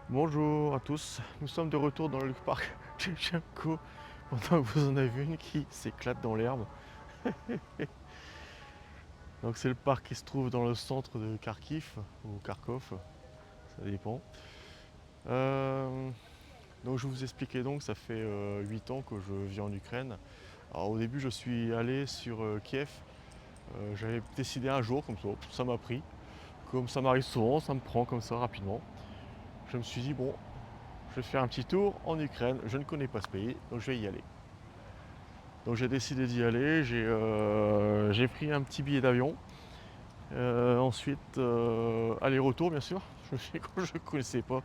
Bonjour à tous, nous sommes de retour dans le parc Tchernko pendant que vous en avez une qui s'éclate dans l'herbe. Donc c'est le parc qui se trouve dans le centre de Kharkiv ou Kharkov, ça dépend. Euh, donc je vous expliquais donc, ça fait 8 ans que je vis en Ukraine. Alors au début je suis allé sur Kiev. J'avais décidé un jour comme ça m'a pris. Comme ça m'arrive souvent, ça me prend comme ça rapidement. Je me suis dit bon, je vais faire un petit tour en Ukraine, je ne connais pas ce pays, donc je vais y aller. Donc j'ai décidé d'y aller, j'ai pris un petit billet d'avion. Ensuite, aller-retour bien sûr. Quand je ne connaissais pas,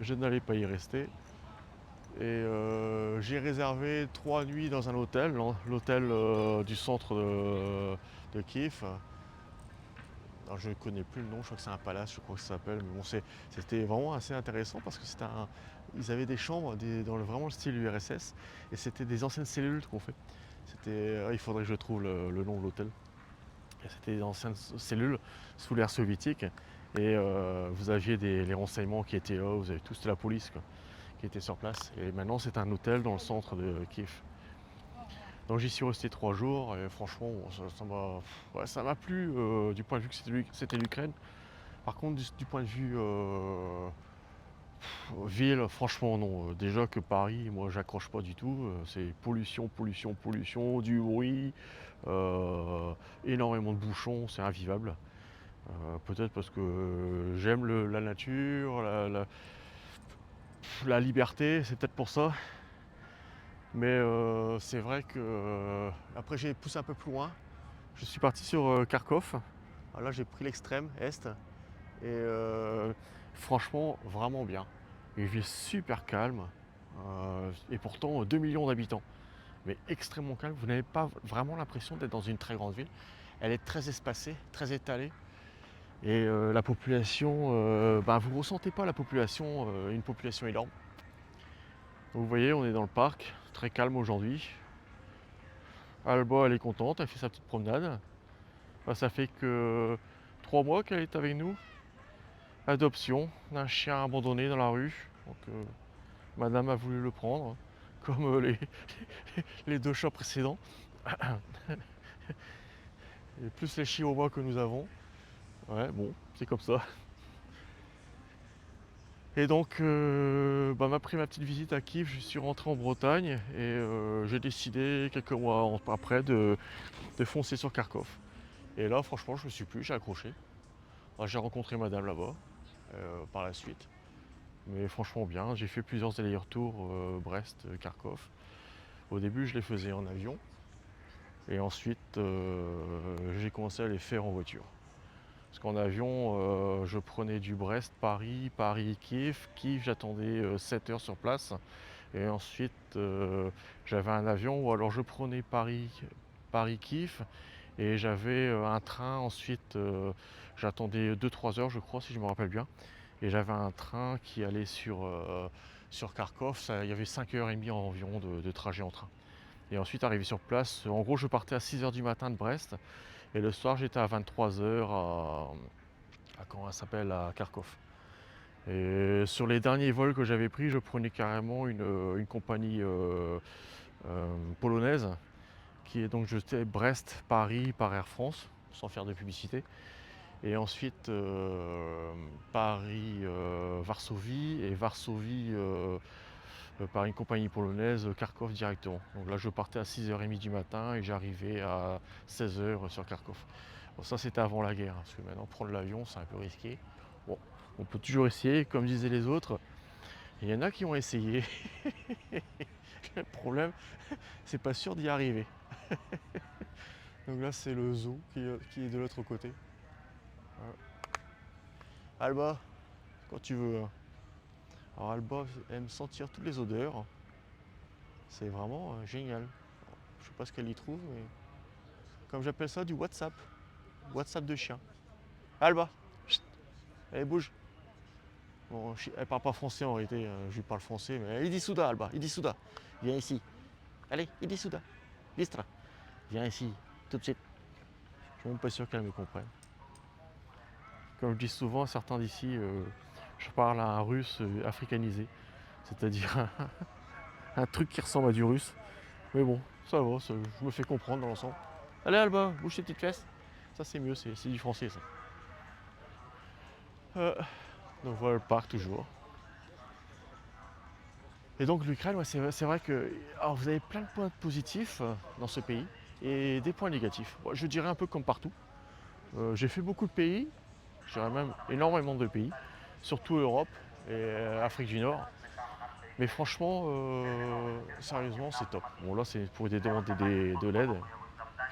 je n'allais pas y rester. Et j'ai réservé 3 nuits dans un hôtel, l'hôtel du centre de Kiev. Alors, je ne connais plus le nom, je crois que c'est un palace, je crois que ça s'appelle. Mais bon, c'était vraiment assez intéressant parce que ils avaient des chambres dans vraiment le style URSS et c'était des anciennes cellules qu'on fait. Il faudrait que je trouve le nom de l'hôtel. C'était des anciennes cellules sous l'ère soviétique et vous aviez les renseignements qui étaient là, vous avez tout, c'était la police quoi, qui était sur place. Et maintenant c'est un hôtel dans le centre de Kiev. Donc j'y suis resté 3 jours et franchement ça m'a plu du point de vue que c'était l'Ukraine. Par contre du point de vue ville, franchement non. Déjà que Paris, moi j'accroche pas du tout. C'est pollution, pollution, pollution, du bruit, euh, énormément de bouchons, c'est invivable. Peut-être parce que j'aime la nature, la liberté, c'est peut-être pour ça. Mais c'est vrai que après j'ai poussé un peu plus loin. Je suis parti sur Kharkov. Alors là j'ai pris l'extrême est et franchement vraiment bien. Une ville super calme et pourtant 2 millions d'habitants. Mais extrêmement calme. Vous n'avez pas vraiment l'impression d'être dans une très grande ville. Elle est très espacée, très étalée. Et la population, vous ne ressentez pas la population, une population énorme. Vous voyez, on est dans le parc, très calme aujourd'hui. Alba, elle est contente, elle fait sa petite promenade. Ça fait que 3 mois qu'elle est avec nous. Adoption d'un chien abandonné dans la rue. Donc, madame a voulu le prendre, comme les 2 chats précédents. Et plus les chihuahuas que nous avons. Ouais, bon, c'est comme ça. Et donc, après ma petite visite à Kiev, je suis rentré en Bretagne et j'ai décidé quelques mois après de foncer sur Kharkov. Et là, franchement, je me suis plu, j'ai accroché. Alors, j'ai rencontré madame là-bas par la suite. Mais franchement bien, j'ai fait plusieurs allers-retours Brest-Kharkov. Au début, je les faisais en avion. Et ensuite, j'ai commencé à les faire en voiture. Parce qu'en avion, je prenais du Brest-Paris, Paris-Kiev. Kiev, j'attendais 7 heures sur place. Et ensuite, j'avais un avion ou alors je prenais Paris-Kiev et j'avais un train. Ensuite, j'attendais 2-3 heures, je crois, si je me rappelle bien. Et j'avais un train qui allait sur Kharkov. Il y avait 5h30 environ de trajet en train. Et ensuite, arrivé sur place, en gros, je partais à 6 heures du matin de Brest et le soir, j'étais à 23 heures comment ça s'appelle, à Kharkov. Et sur les derniers vols que j'avais pris, je prenais carrément une compagnie polonaise qui est donc j'étais Brest-Paris par Air France, sans faire de publicité. Et ensuite Paris-Varsovie et Varsovie par une compagnie polonaise, Kharkov directement. Donc là je partais à 6h30 du matin et j'arrivais à 16h sur Kharkov. Bon, ça c'était avant la guerre, parce que maintenant prendre l'avion c'est un peu risqué. Bon, on peut toujours essayer, comme disaient les autres. Il y en a qui ont essayé. Le problème, c'est pas sûr d'y arriver. Donc là, c'est le zoo qui est de l'autre côté. Voilà. Alba, quand tu veux, hein. Alors Alba aime sentir toutes les odeurs. C'est vraiment génial. Je sais pas ce qu'elle y trouve, mais comme j'appelle ça, du WhatsApp. WhatsApp de chien. Alba, chut, allez bouge. Bon, elle parle pas français en réalité, je lui parle français, mais il dit Souda, Alba, il dit Souda. Viens ici. Allez, il dit Souda. Listra. Viens ici, tout de suite. Je suis même pas sûr qu'elle me comprenne. Comme je dis souvent à certains d'ici, Je parle à un russe africanisé, c'est-à-dire un truc qui ressemble à du russe. Mais bon, ça va, je me fais comprendre dans l'ensemble. Allez Alba, bouge tes petites fesses. Ça c'est mieux, c'est du français ça. Euh, donc voilà le parc toujours. Et donc l'Ukraine, ouais, c'est vrai que alors, vous avez plein de points positifs dans ce pays et des points négatifs. Bon, je dirais un peu comme partout. J'ai fait beaucoup de pays, je dirais même énormément de pays, surtout Europe et Afrique du Nord. Mais franchement, sérieusement, c'est top. Bon là, c'est pour demander de l'aide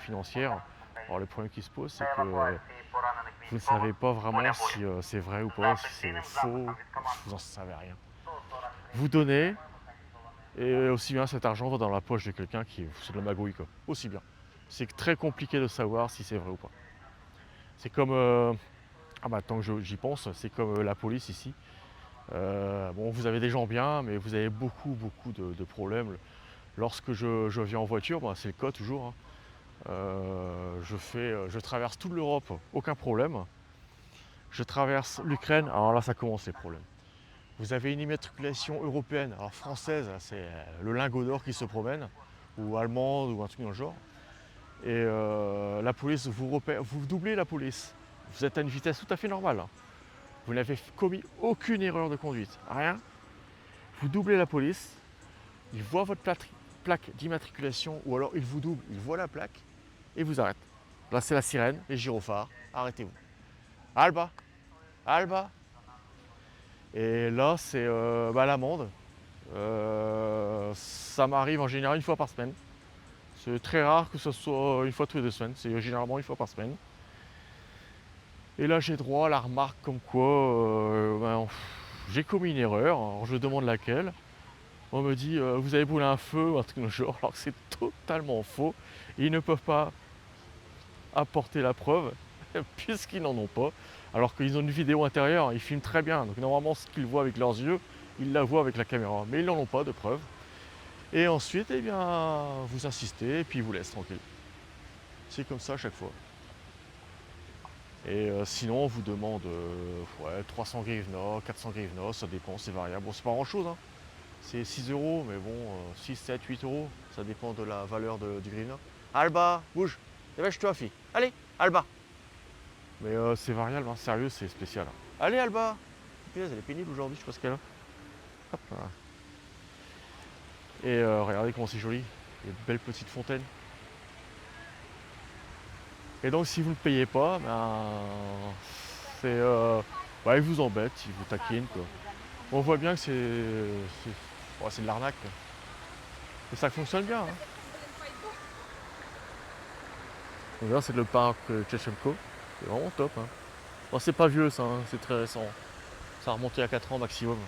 financière. Alors le problème qui se pose, c'est que vous ne savez pas vraiment si c'est vrai ou pas, si c'est faux, vous n'en savez rien. Vous donnez, et aussi bien cet argent va dans la poche de quelqu'un qui c'est de la magouille quoi. Aussi bien. C'est très compliqué de savoir si c'est vrai ou pas. C'est comme ah bah tant que j'y pense, c'est comme la police ici. Bon, vous avez des gens bien, mais vous avez beaucoup de problèmes. Lorsque je viens en voiture, bah, c'est le cas toujours, hein. Je traverse toute l'Europe, aucun problème. Je traverse l'Ukraine, alors là ça commence les problèmes. Vous avez une immatriculation européenne, alors française, c'est le lingot d'or qui se promène, ou allemande, ou un truc dans le genre. Et la police vous repère, vous doublez la police. Vous êtes à une vitesse tout à fait normale, hein. Vous n'avez commis aucune erreur de conduite, rien. Vous doublez la police, il voit votre plaque d'immatriculation, ou alors il vous double, il voit la plaque, et vous arrête. Là c'est la sirène, les gyrophares, arrêtez-vous. Alba, Alba. Et là c'est l'amende. Ça m'arrive en général une fois par semaine. C'est très rare que ce soit une fois toutes les 2 semaines, c'est généralement une fois par semaine. Et là j'ai droit à la remarque comme quoi j'ai commis une erreur, alors je demande laquelle. On me dit vous avez brûlé un feu ou un truc de genre, alors que c'est totalement faux. Ils ne peuvent pas apporter la preuve puisqu'ils n'en ont pas. Alors qu'ils ont une vidéo intérieure, ils filment très bien. Donc normalement ce qu'ils voient avec leurs yeux, ils la voient avec la caméra. Mais ils n'en ont pas de preuve. Et ensuite, eh bien, vous insistez et puis ils vous laissent tranquille. C'est comme ça à chaque fois. Et sinon, on vous demande 300 grivnas, 400 grivnas, ça dépend, c'est variable. Bon, c'est pas grand chose, hein. C'est 6 euros, mais bon, 6, 7, 8 euros, ça dépend de la valeur du grivna. Alba, bouge, dépêche-toi, fille. Allez, Alba. Mais c'est variable, hein. Sérieux, c'est spécial, hein. Allez, Alba. Punaise, elle est pénible aujourd'hui, je sais pas ce qu'elle a. Hop là. Et regardez comment c'est joli, les belles petites fontaines. Et donc si vous ne le payez pas, c'est, il vous embête, il vous taquine quoi. On voit bien que c'est de l'arnaque quoi. Et ça fonctionne bien, hein. Donc là c'est le parc Tchechemko, c'est vraiment top, hein. Bon, c'est pas vieux ça, hein, c'est très récent. Ça a remonté à 4 ans maximum.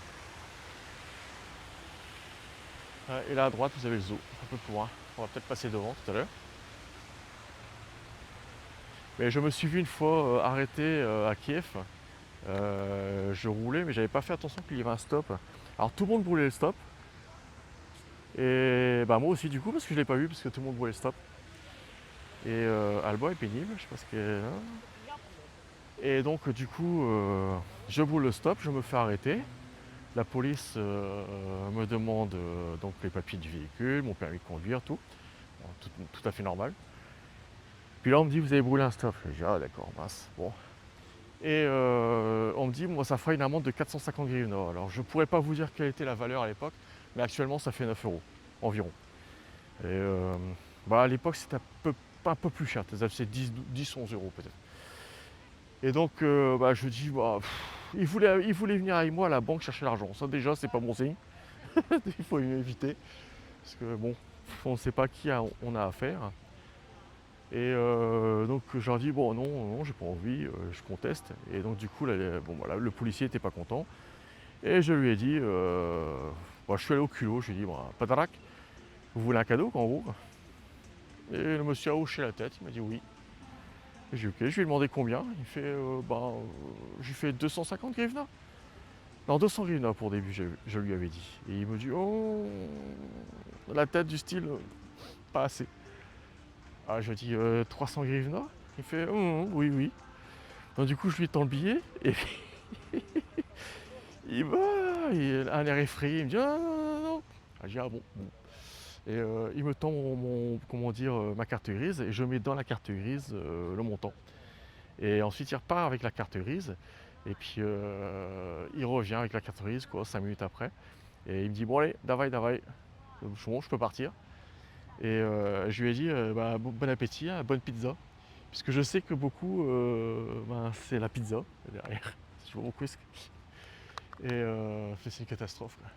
Et là à droite vous avez le zoo, un peu plus loin. On va peut-être passer devant tout à l'heure. Mais je me suis vu une fois arrêté à Kiev. Je roulais, mais j'avais pas fait attention qu'il y avait un stop. Alors tout le monde brûlait le stop. Et bah moi aussi du coup, parce que je l'ai pas vu, parce que tout le monde brûlait le stop. Et Alba est pénible, je sais pas ce qu'elle. Et donc du coup, je brûle le stop, je me fais arrêter. La police me demande donc les papiers du véhicule, mon permis de conduire, tout. Bon, tout à fait normal. Puis là on me dit vous avez brûlé un stop. Je dis ah d'accord, mince. Bon. Et on me dit, moi ça fera une amende de 450 grivnas. Alors je pourrais pas vous dire quelle était la valeur à l'époque, mais actuellement ça fait 9 euros environ. Et à l'époque c'était un peu plus cher, c'est 10, 11 euros peut-être. Et donc je dis, il voulait venir avec moi à la banque chercher l'argent. Ça déjà c'est pas bon signe, il faut éviter. Parce que bon, on ne sait pas qui on a affaire. Et donc je leur dis bon non, j'ai pas envie, je conteste. Et donc du coup le policier était pas content. Et je lui ai dit, je suis allé au culot, je lui ai dit Padarak, vous voulez un cadeau en gros? Et le monsieur a hoché la tête, il m'a dit oui. Et j'ai dit ok, je lui ai demandé combien, il fait j'ai fait 250 grivnas. Non 200 grivnas pour début, je lui avais dit. Et il me dit oh la tête du style pas assez. Ah, je lui dis 300 grivnas. Il fait oui, oui. Donc du coup, je lui tends le billet et Il a un air effrayé, il me dit: «Ah non, non, non, non». Ah, je dis: «Ah bon, bon». Et il me tend comment dire, ma carte grise et je mets dans la carte grise, le montant. Et ensuite, il repart avec la carte grise et puis, il revient avec la carte grise quoi 5 minutes après et il me dit: «Bon allez, давай, давай». Je suis bon, je peux partir et je lui ai dit, «Bah, bon appétit, hein, bonne pizza». Puisque je sais que beaucoup, ben, c'est la pizza derrière. Je vois beaucoup et c'est une catastrophe, quoi.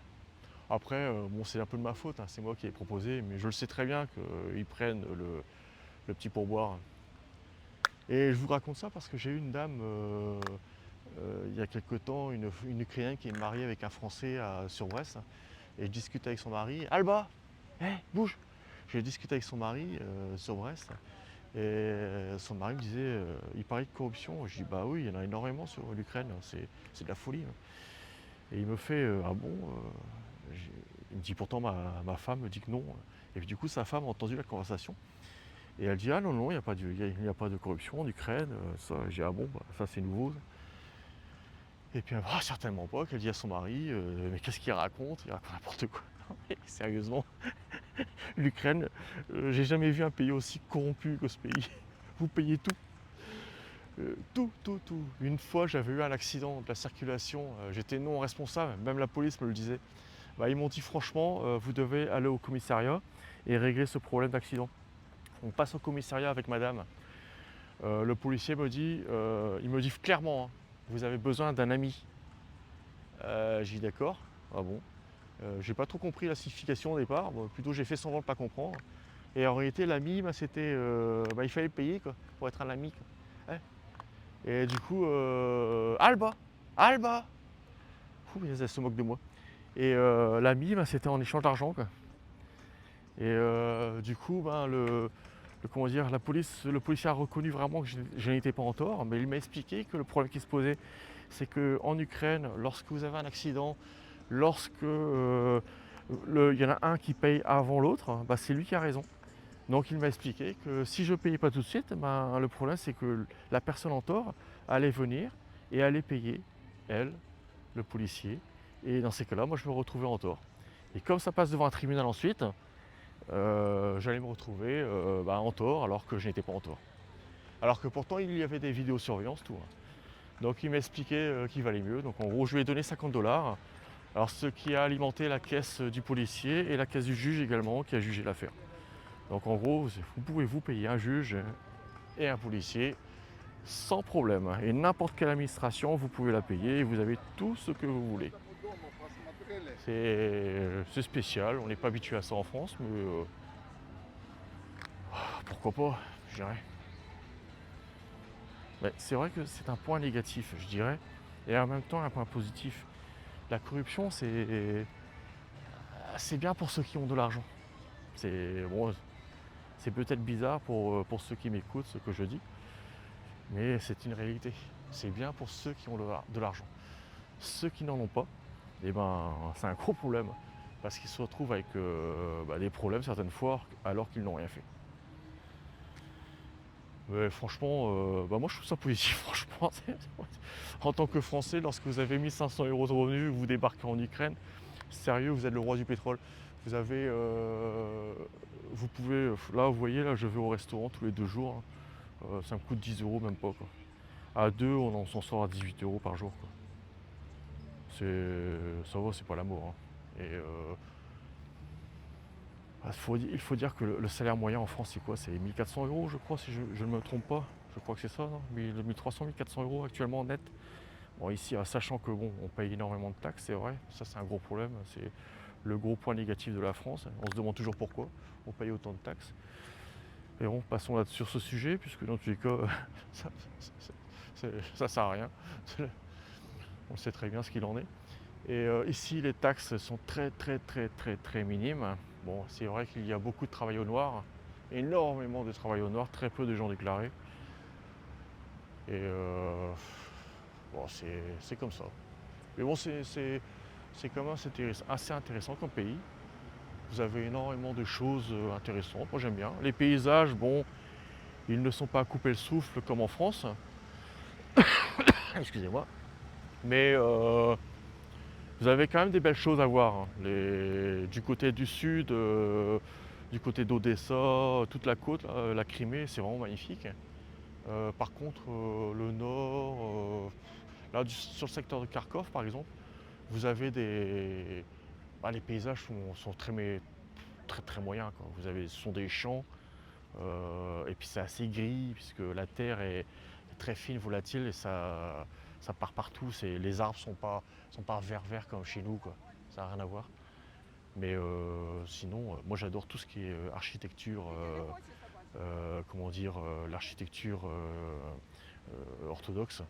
Après, bon, c'est un peu de ma faute, hein, c'est moi qui ai proposé, mais je le sais très bien qu'ils prennent le petit pourboire. Et je vous raconte ça parce que j'ai eu une dame, il y a quelque temps, une Ukrainienne qui est mariée avec un Français sur Brest, et je discute avec son mari. Alba, hé, bouge! Je discute avec son mari sur Brest, et son mari me disait, il parlait de corruption. Je dis, bah oui, il y en a énormément sur l'Ukraine, c'est de la folie, hein. Et il me fait, ah bon? Il me dit, pourtant ma femme me dit que non. Et puis du coup, sa femme a entendu la conversation. Et elle dit, ah non, non, il n'y a pas de corruption en Ukraine. Ça, j'ai dit, ah bon, bah, ça c'est nouveau. Et puis, ah, certainement pas, qu'elle dit à son mari, mais qu'est-ce qu'il raconte? Il raconte n'importe quoi. Non, mais sérieusement, l'Ukraine, j'ai jamais vu un pays aussi corrompu que ce pays. Vous payez tout. Tout, tout, tout. Une fois, j'avais eu un accident de la circulation, j'étais non responsable, même la police me le disait. Bah, ils m'ont dit franchement, vous devez aller au commissariat et régler ce problème d'accident. On passe au commissariat avec madame. Le policier me dit, il me dit clairement, hein, vous avez besoin d'un ami. J'ai dit d'accord, ah bon. J'ai pas trop compris la signification au départ, bon, plutôt j'ai fait semblant de ne pas comprendre. Et en réalité, l'ami, bah, c'était, bah, il fallait payer quoi, pour être un ami, quoi. Ouais. Et du coup, Alba, Alba, ouh, elle se moque de moi. Et l'ami, bah, c'était en échange d'argent, quoi. Et du coup, ben, comment dire, le policier a reconnu vraiment que je n'étais pas en tort, mais il m'a expliqué que le problème qui se posait, c'est qu'en Ukraine, lorsque vous avez un accident, lorsque il y en a un qui paye avant l'autre, bah, c'est lui qui a raison. Donc il m'a expliqué que si je ne payais pas tout de suite, ben, le problème c'est que la personne en tort allait venir et allait payer, elle, le policier. Et dans ces cas-là, moi je me retrouvais en tort. Et comme ça passe devant un tribunal ensuite, j'allais me retrouver bah, en tort alors que je n'étais pas en tort. Alors que pourtant il y avait des vidéosurveillances, tout, hein. Donc il m'a expliqué qu'il valait mieux. Donc en gros je lui ai donné 50 $. Alors ce qui a alimenté la caisse du policier et la caisse du juge également qui a jugé l'affaire. Donc en gros vous pouvez vous payer un juge et un policier sans problème. Et n'importe quelle administration vous pouvez la payer et vous avez tout ce que vous voulez. C'est spécial, on n'est pas habitué à ça en France, mais pourquoi pas, je dirais. Mais c'est vrai que c'est un point négatif, je dirais, et en même temps un point positif. La corruption, c'est bien pour ceux qui ont de l'argent. C'est bon, c'est peut-être bizarre pour ceux qui m'écoutent ce que je dis, mais c'est une réalité. C'est bien pour ceux qui ont de l'argent. Ceux qui n'en ont pas, eh ben, c'est un gros problème, parce qu'ils se retrouvent avec bah, des problèmes certaines fois alors qu'ils n'ont rien fait. Mais franchement, bah moi je trouve ça positif, franchement. En tant que Français, lorsque vous avez 1500 € de revenus, vous débarquez en Ukraine, sérieux, vous êtes le roi du pétrole. Vous avez, vous pouvez, là vous voyez, là je vais au restaurant tous les 2 jours, hein. Ça me coûte 10 € même pas, quoi. À deux, on s'en sort à 18 € par jour, quoi. Ça va, c'est pas la mort, hein. Et il faut dire que le salaire moyen en France, c'est quoi? C'est 1400 € je crois, si je ne me trompe pas. Je crois que c'est ça, non? 1300, 1400 € actuellement net. Bon, ici, sachant que bon, on paye énormément de taxes, c'est vrai, ça c'est un gros problème, c'est le gros point négatif de la France. On se demande toujours pourquoi on paye autant de taxes. Et bon, passons là sur ce sujet, puisque dans tous les cas, ça sert à rien. On sait très bien ce qu'il en est. Et ici, les taxes sont très très très très très minimes. Bon, c'est vrai qu'il y a beaucoup de travail au noir, énormément de travail au noir, très peu de gens déclarés. Et bon, c'est comme ça. Mais bon, c'est quand même assez intéressant comme pays. Vous avez énormément de choses intéressantes, moi j'aime bien. Les paysages, bon, ils ne sont pas à couper le souffle comme en France. Excusez-moi. Mais Vous avez quand même des belles choses à voir, hein. Du côté du sud, du côté d'Odessa, toute la côte, là, la Crimée, c'est vraiment magnifique. Par contre, le nord, là, sur le secteur de Kharkov, par exemple, vous avez des... les paysages sont très, très moyens, quoi. Ce sont des champs, et puis c'est assez gris, puisque la terre est très fine, volatile, et ça part partout. Les arbres sont pas vert comme chez nous, quoi. Ça n'a rien à voir. Mais sinon, moi j'adore tout ce qui est architecture, comment dire, l'architecture orthodoxe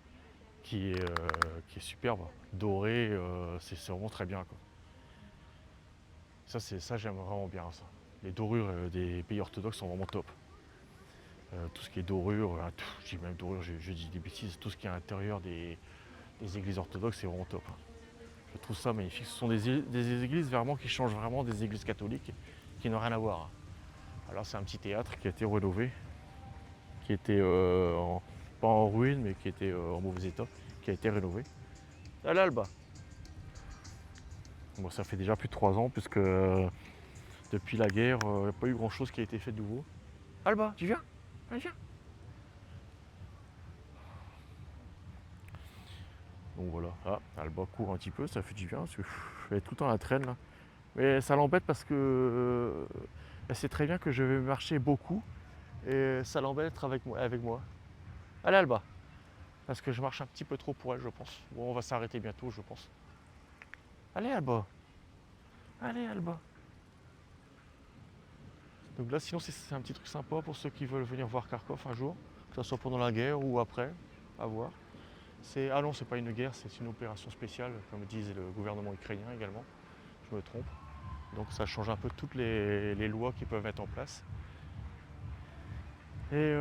qui est superbe, dorée, c'est vraiment très bien, quoi. Ça j'aime vraiment bien ça. Les dorures des pays orthodoxes sont vraiment top. Tout ce qui est dorure, je dis même dorure, je dis des bêtises, tout ce qui est à l'intérieur des églises orthodoxes, c'est vraiment top, hein. Je trouve ça magnifique. Ce sont des églises vraiment qui changent vraiment des églises catholiques qui n'ont rien à voir. Alors c'est un petit théâtre qui a été rénové, qui était pas en ruine, mais qui était en mauvais état, qui a été rénové. À l'Alba. Bon, ça fait déjà plus de 3 ans, puisque depuis la guerre, il n'y a pas eu grand chose qui a été fait de nouveau. Alba, tu viens? Allez, viens. Donc voilà, Alba court un petit peu, ça fait du bien, parce que elle est tout le temps à la traîne là. Mais ça l'embête parce que elle sait très bien que je vais marcher beaucoup, et ça l'embête d'être avec moi. Allez Alba, parce que je marche un petit peu trop pour elle, je pense. Bon, on va s'arrêter bientôt, je pense. Allez Alba, allez Alba. Donc là, sinon, c'est un petit truc sympa pour ceux qui veulent venir voir Kharkov un jour, que ce soit pendant la guerre ou après, à voir. Ah non, c'est pas une guerre, c'est une opération spéciale, comme disent le gouvernement ukrainien également. Je me trompe. Donc ça change un peu toutes les lois qui peuvent être en place. Et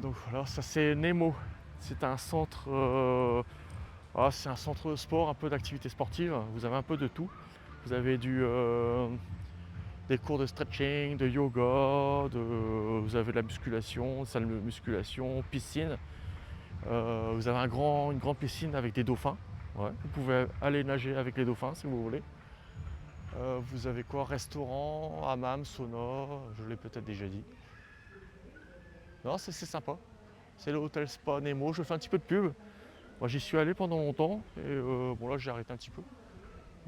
donc voilà, ça c'est Nemo. C'est un centre, c'est un centre de sport, un peu d'activité sportive. Vous avez un peu de tout. Vous avez des cours de stretching, de yoga, vous avez de la musculation, salle de musculation, piscine. Vous avez une grande piscine avec des dauphins. Ouais, vous pouvez aller nager avec les dauphins si vous voulez. Vous avez quoi? Restaurant, hammam, sauna, je l'ai peut-être déjà dit. Non, c'est sympa. C'est l'hôtel Spa Nemo. Je fais un petit peu de pub. Moi j'y suis allé pendant longtemps et bon là j'ai arrêté un petit peu.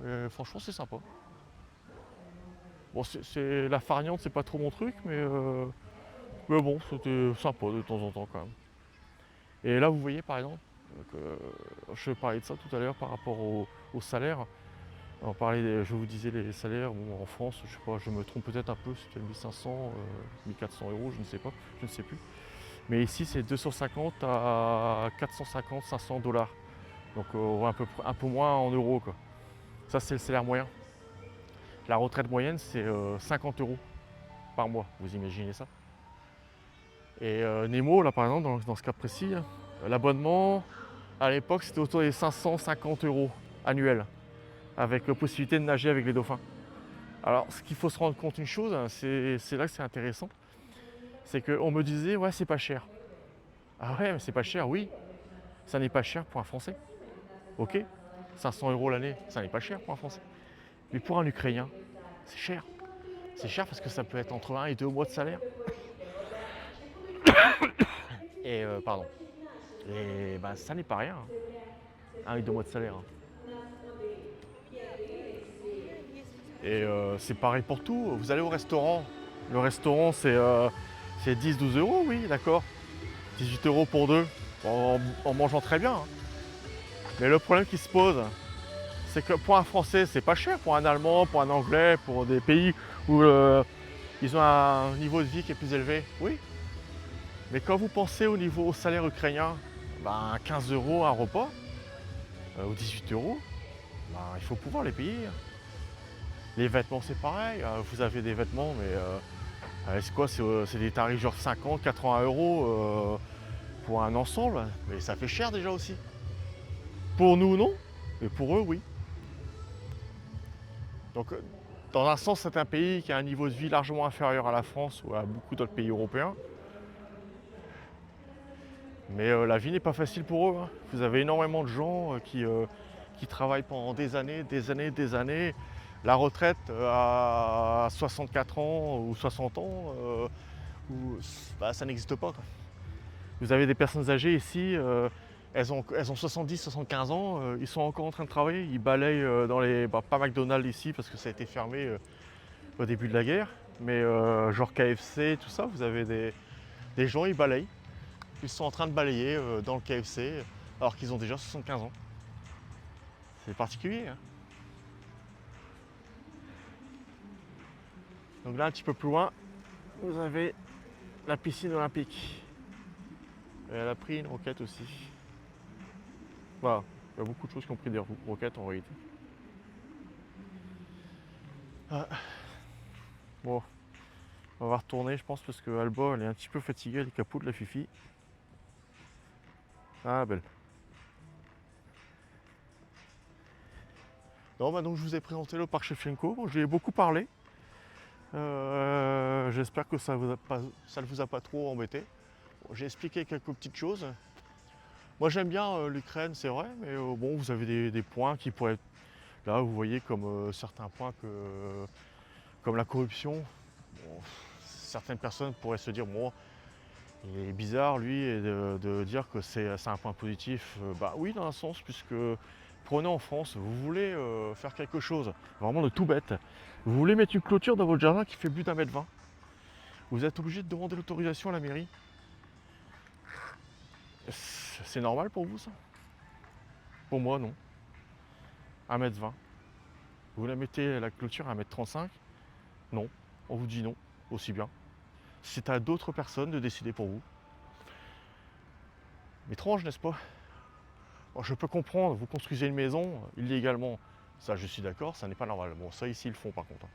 Mais franchement c'est sympa. Bon la farniente c'est pas trop mon truc, mais bon c'était sympa de temps en temps quand même. Et là vous voyez par exemple, je parlais de ça tout à l'heure par rapport au salaire. Je vous disais les salaires, bon, en France, je sais pas, je me trompe peut-être un peu, c'était 1500, 1400 euros, je ne sais pas, je ne sais plus. Mais ici c'est 250 à 450, 500 $. Donc un peu moins en euros, quoi. Ça c'est le salaire moyen. La retraite moyenne c'est 50 euros par mois, vous imaginez ça. Et Nemo, là par exemple, dans ce cas précis, l'abonnement à l'époque c'était autour des 550 euros annuels, avec la possibilité de nager avec les dauphins. Alors ce qu'il faut se rendre compte une chose, hein, c'est là que c'est intéressant, c'est qu'on me disait ouais c'est pas cher. Ah ouais mais c'est pas cher, oui, ça n'est pas cher pour un Français. Ok, 500 euros l'année, ça n'est pas cher pour un Français. Mais pour un Ukrainien, c'est cher. C'est cher parce que ça peut être entre 1 et 2 mois de salaire. Et pardon. Et bah, ça n'est pas rien, hein. 1 et 2 mois de salaire, hein. Et c'est pareil pour tout. Vous allez au restaurant. Le restaurant c'est 10-12 euros, oui, d'accord. 18 euros pour deux, en mangeant très bien, hein. Mais le problème qui se pose, c'est que pour un Français, c'est pas cher. Pour un Allemand, pour un Anglais, pour des pays où ils ont un niveau de vie qui est plus élevé, oui. Mais quand vous pensez au salaire ukrainien, 15 euros un repas, ou 18 euros, il faut pouvoir les payer. Les vêtements, c'est pareil. Vous avez des vêtements, mais c'est quoi? C'est des tarifs genre 50, 80 euros pour un ensemble. Mais ça fait cher déjà aussi. Pour nous, non. Mais pour eux, oui. Donc, dans un sens, c'est un pays qui a un niveau de vie largement inférieur à la France ou à beaucoup d'autres pays européens. Mais la vie n'est pas facile pour eux, hein. Vous avez énormément de gens qui qui travaillent pendant des années, des années, des années. La retraite à 64 ans ou 60 ans, bah, ça n'existe pas, quoi. Vous avez des personnes âgées ici, elles ont 70, 75 ans, ils sont encore en train de travailler, ils balayent dans les. Bah, pas McDonald's ici parce que ça a été fermé au début de la guerre, mais genre KFC, tout ça, vous avez des gens, ils balayent, ils sont en train de balayer dans le KFC alors qu'ils ont déjà 75 ans. C'est particulier, hein. Donc là, un petit peu plus loin, vous avez la piscine olympique. Et elle a pris une roquette aussi. Voilà, il y a beaucoup de choses qui ont pris des roquettes en réalité. Ah. Bon, on va retourner, je pense, parce que Alba, elle est un petit peu fatiguée, elle est capote, la Fifi. Ah, belle. Non, bah donc je vous ai présenté le parc Shevchenko. Bon, je lui ai beaucoup parlé. J'espère que ça ne vous a pas trop embêté. Bon, j'ai expliqué quelques petites choses. Moi, j'aime bien l'Ukraine, c'est vrai, mais bon, vous avez des points qui pourraient être là, vous voyez, comme certains points comme la corruption. Bon, certaines personnes pourraient se dire, bon, il est bizarre, lui, et de dire que c'est un point positif. Bah oui, dans un sens, puisque prenez en France, vous voulez faire quelque chose, vraiment de tout bête. Vous voulez mettre une clôture dans votre jardin qui fait plus d'1,20 m. Vous êtes obligé de demander l'autorisation à la mairie. C'est normal pour vous, ça? Pour moi, non. 1,20 m. Vous la mettez la clôture à 1,35 m? Non. On vous dit non, aussi bien. C'est à d'autres personnes de décider pour vous. Étrange, n'est-ce pas? Bon, je peux comprendre, vous construisez une maison illégalement. Ça, je suis d'accord, ça n'est pas normal. Bon, ça, ici, ils le font par contre.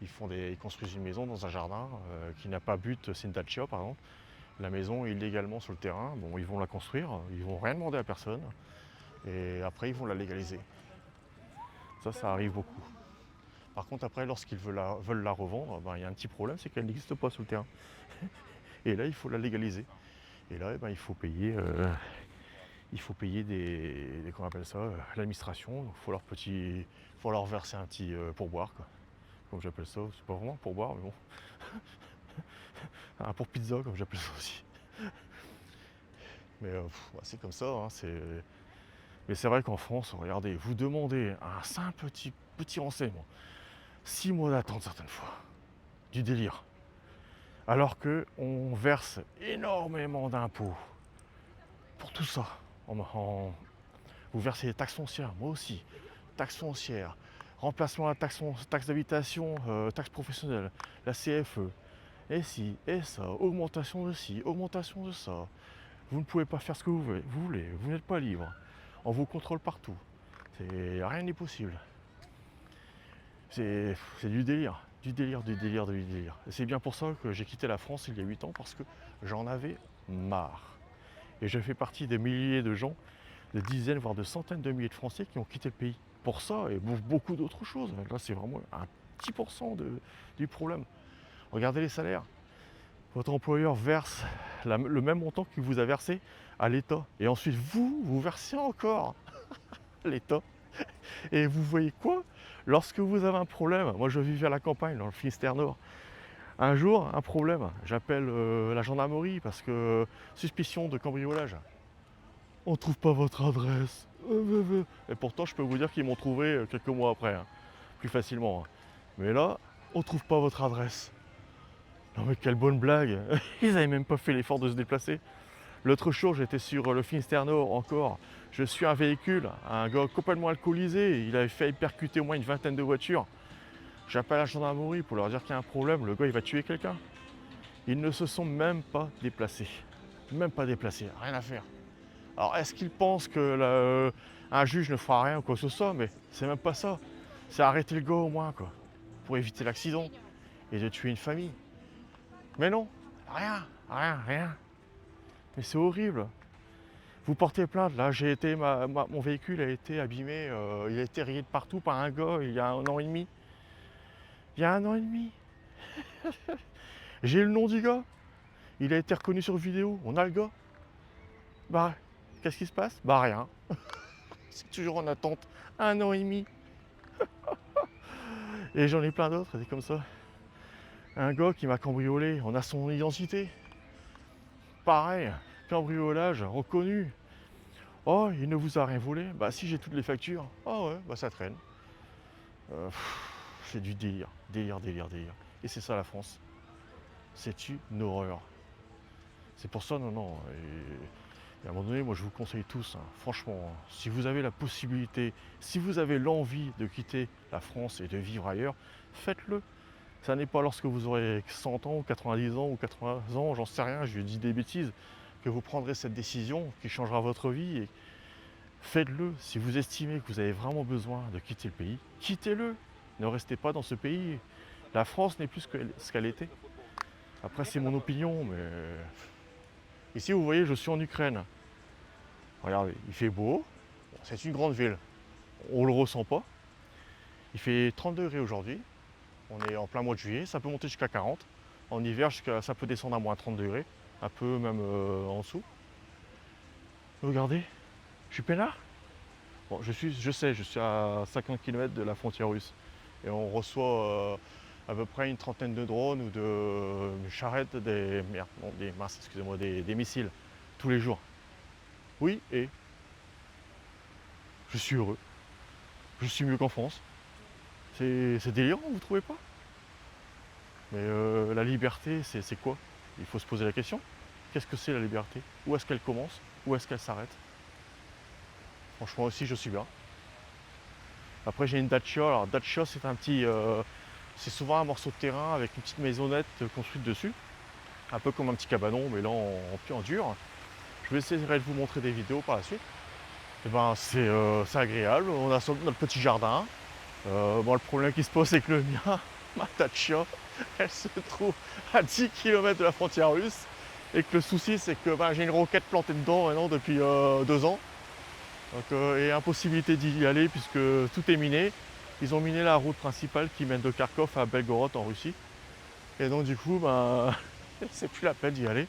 Ils construisent une maison dans un jardin qui n'a pas but, c'est une dacha par exemple. La maison est illégalement sur le terrain. Bon, ils vont la construire, ils vont rien demander à personne. Et après, ils vont la légaliser. Ça arrive beaucoup. Par contre, après, lorsqu'ils veulent la revendre, ben, il y a un petit problème, c'est qu'elle n'existe pas sur le terrain. Et là, il faut la légaliser. Et là, eh ben, il faut payer comment on appelle ça, l'administration. Il faut leur verser un petit pourboire, quoi. Comme j'appelle ça, c'est pas vraiment pourboire, mais bon. Un pour pizza, comme j'appelle ça aussi. Mais c'est comme ça, hein, mais c'est vrai qu'en France, regardez, vous demandez un simple petit renseignement. 6 mois d'attente certaines fois. Du délire. Alors qu'on verse énormément d'impôts pour tout ça. Vous versez des taxes foncières, moi aussi. Taxes foncières, remplacement de la taxe d'habitation, taxe professionnelle, la CFE, et ci, et ça, augmentation de ci, augmentation de ça. Vous ne pouvez pas faire ce que vous voulez, vous n'êtes pas libre. On vous contrôle partout. Rien n'est possible. C'est du délire, du délire, du délire, du délire. Et c'est bien pour ça que j'ai quitté la France il y a 8 ans, parce que j'en avais marre. Et je fais partie des milliers de gens, de dizaines, voire de centaines de milliers de Français qui ont quitté le pays. Pour ça et pour beaucoup d'autres choses. Là, c'est vraiment un petit pourcent du problème. Regardez les salaires. Votre employeur verse le même montant qu'il vous a versé à l'État. Et ensuite, vous versez encore l'État. Et vous voyez quoi? Lorsque vous avez un problème, moi je vivais à la campagne, dans le Finistère Nord. Un jour, un problème, j'appelle la gendarmerie parce que suspicion de cambriolage. On ne trouve pas votre adresse. Et pourtant, je peux vous dire qu'ils m'ont trouvé quelques mois après, hein, plus facilement. Hein. Mais là, on ne trouve pas votre adresse. Non mais quelle bonne blague. Ils n'avaient même pas fait l'effort de se déplacer. L'autre jour, j'étais sur le Finistère Nord encore. Je suis un véhicule, un gars complètement alcoolisé. Il avait fait percuter au moins une vingtaine de voitures. J'appelle la gendarmerie pour leur dire qu'il y a un problème. Le gars, il va tuer quelqu'un. Ils ne se sont même pas déplacés. Même pas déplacés, rien à faire. Alors, est-ce qu'ils pensent que un juge ne fera rien ou quoi que ce soit? Mais c'est même pas ça. C'est arrêter le gars au moins, quoi. Pour éviter l'accident et de tuer une famille. Mais non, rien. Mais c'est horrible. Vous portez plainte, là mon véhicule a été abîmé, il a été rayé de partout par un gars il y a 1 an et demi. Il y a 1 an et demi. J'ai le nom du gars. Il a été reconnu sur vidéo. On a le gars. Bah, qu'est-ce qui se passe? Bah rien. C'est toujours en attente, 1 an et demi. Et j'en ai plein d'autres, c'est comme ça. Un gars qui m'a cambriolé, on a son identité. Pareil, cambriolage reconnu. Oh, il ne vous a rien volé? Bah si, j'ai toutes les factures. Ah ouais, bah ça traîne. C'est du délire, délire, délire, délire. Et c'est ça la France. C'est une horreur. C'est pour ça, non, non. Et à un moment donné, moi je vous conseille tous, hein, franchement, hein, si vous avez la possibilité, si vous avez l'envie de quitter la France et de vivre ailleurs, faites-le. Ça n'est pas lorsque vous aurez 100 ans, ou 90 ans, ou 80 ans, j'en sais rien, je dis des bêtises, que vous prendrez cette décision qui changera votre vie. Et faites-le. Si vous estimez que vous avez vraiment besoin de quitter le pays, quittez-le. Ne restez pas dans ce pays. La France n'est plus ce qu'elle était. Après, c'est mon opinion, mais ici, vous voyez, je suis en Ukraine. Regardez, il fait beau. C'est une grande ville. On ne le ressent pas. Il fait 30 degrés aujourd'hui. On est en plein mois de juillet. Ça peut monter jusqu'à 40. En hiver, ça peut descendre à moins 30 degrés. Un peu même en dessous. Regardez, je suis peinard. Bon, je sais, je suis à 50 km de la frontière russe. Et on reçoit à peu près une trentaine de drones ou de charrettes, excusez-moi, des missiles tous les jours. Oui, et je suis heureux. Je suis mieux qu'en France. C'est délirant, vous trouvez pas? Mais la liberté, c'est quoi? Il faut se poser la question. Qu'est-ce que c'est la liberté? Où est-ce qu'elle commence? Où est-ce qu'elle s'arrête? Franchement aussi, je suis bien. Après, j'ai une Dacia. Alors, Dacia, c'est souvent un morceau de terrain avec une petite maisonnette construite dessus. Un peu comme un petit cabanon, mais là en dur. Je vais essayer de vous montrer des vidéos par la suite. Et ben, c'est agréable. On a notre petit jardin. Bon, le problème qui se pose, c'est que le mien, ma Dacia, elle se trouve à 10 km de la frontière russe. Et que le souci, c'est que j'ai une roquette plantée dedans maintenant depuis 2 ans. Donc, et impossibilité d'y aller puisque tout est miné. Ils ont miné la route principale qui mène de Kharkov à Belgorod en Russie. Et donc du coup, c'est plus la peine d'y aller.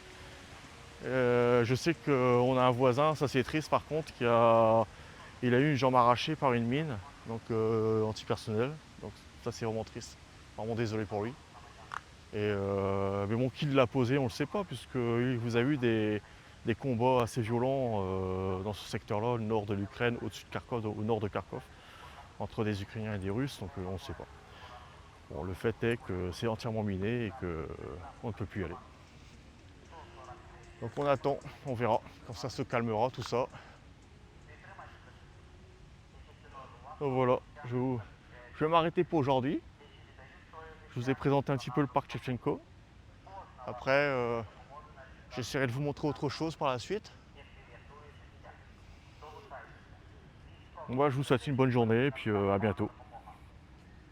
Je sais qu'on a un voisin, ça c'est triste par contre, il a eu une jambe arrachée par une mine, donc antipersonnel. Donc ça c'est vraiment triste. Vraiment désolé pour lui. Mais bon, qui l'a posé, on ne le sait pas, puisque vous avez eu des combats assez violents dans ce secteur-là, le nord de l'Ukraine, au-dessus de Kharkov, au nord de Kharkov, entre des Ukrainiens et des Russes, donc on ne sait pas. Bon, le fait est que c'est entièrement miné et qu'on ne peut plus y aller. Donc on attend, on verra quand ça se calmera tout ça. Donc voilà, je vais m'arrêter pour aujourd'hui. Je vous ai présenté un petit peu le parc Shevchenko. Après, j'essaierai de vous montrer autre chose par la suite. Moi, je vous souhaite une bonne journée et puis à bientôt.